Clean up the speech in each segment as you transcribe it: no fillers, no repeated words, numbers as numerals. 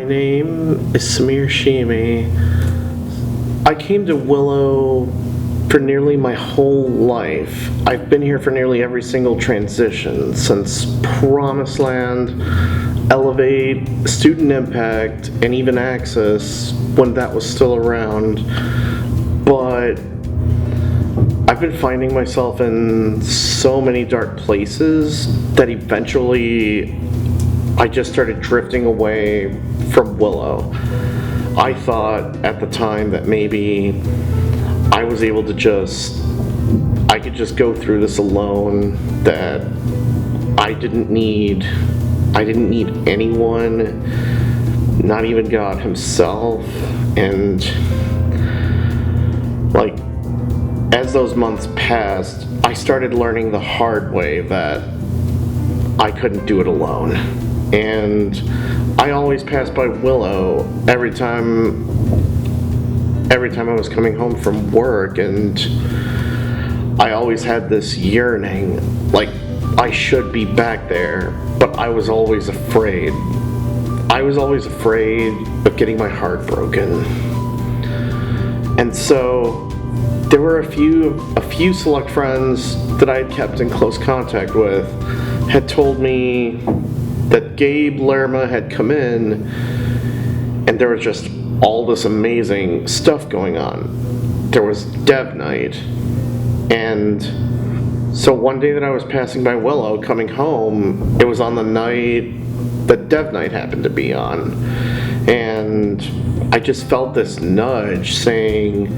My name is Samir. I came to Willow for nearly my whole life. I've been here for nearly every single transition, since Promised Land, Elevate, Student Impact, and even Access, when that was still around. But I've been finding myself in so many dark places that eventually I just started drifting away from Willow. I thought at the time that maybe I was able to I could just go through this alone, that I didn't need anyone, not even God himself. And like, as those months passed, I started learning the hard way that I couldn't do it alone. And I always passed by Willow every time I was coming home from work, and I always had this yearning, like I should be back there, but I was always afraid. I was always afraid of getting my heart broken. And so there were a few select friends that I had kept in close contact with had told me that Gabe Lerma had come in and there was just all this amazing stuff going on. There was Dev Night. And so one day that I was passing by Willow coming home, it was on the night that Dev Night happened to be on. And I just felt this nudge saying,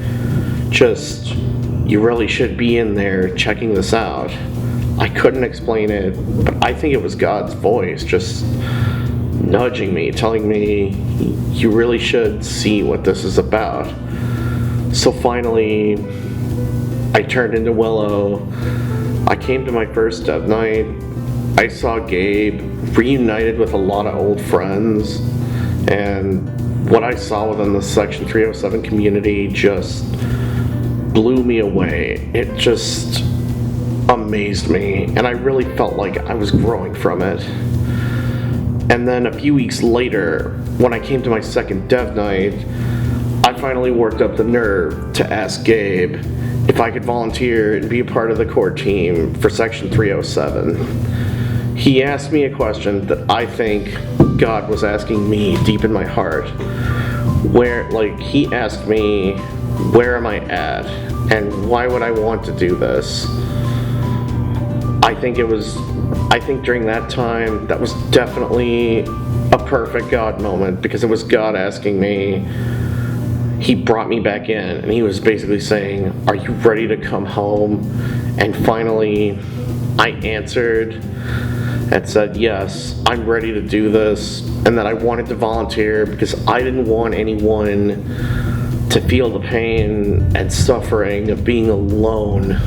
you really should be in there checking this out. I couldn't explain it, but I think it was God's voice just nudging me, telling me, you really should see what this is about. So finally, I turned into Willow. I came to my first Dev Night. I saw Gabe, reunited with a lot of old friends, and what I saw within the Section 307 community just blew me away. It just amazed me, and I really felt like I was growing from it. And then a few weeks later, when I came to my second Dev Night, I finally worked up the nerve to ask Gabe if I could volunteer and be a part of the core team for Section 307. He asked me a question that I think God was asking me deep in my heart. He asked me, where am I at? And why would I want to do this? I think during that time, that was definitely a perfect God moment, because it was God asking me. He brought me back in, and he was basically saying, are you ready to come home? And finally, I answered and said, yes, I'm ready to do this, and that I wanted to volunteer because I didn't want anyone to feel the pain and suffering of being alone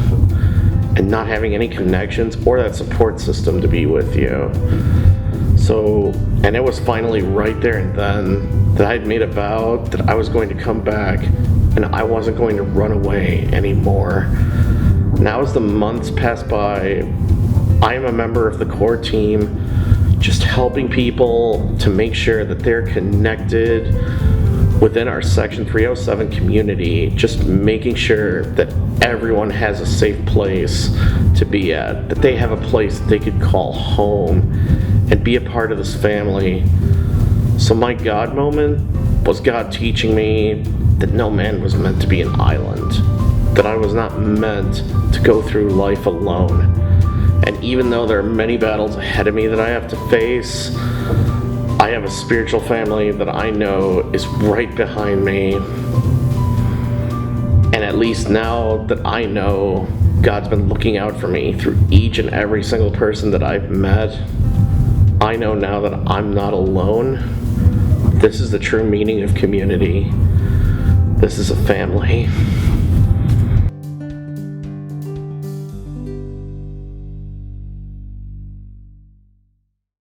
and not having any connections or that support system to be with you. So, and it was finally right there and then that I had made a vow that I was going to come back and I wasn't going to run away anymore. Now as the months pass by, I am a member of the core team, just helping people to make sure that they're connected within our Section 307 community, just making sure that everyone has a safe place to be at, that they have a place that they could call home and be a part of this family. So my God moment was God teaching me that no man was meant to be an island, that I was not meant to go through life alone. And even though there are many battles ahead of me that I have to face, I have a spiritual family that I know is right behind me. And at least now that I know God's been looking out for me through each and every single person that I've met, I know now that I'm not alone. This is the true meaning of community. This is a family.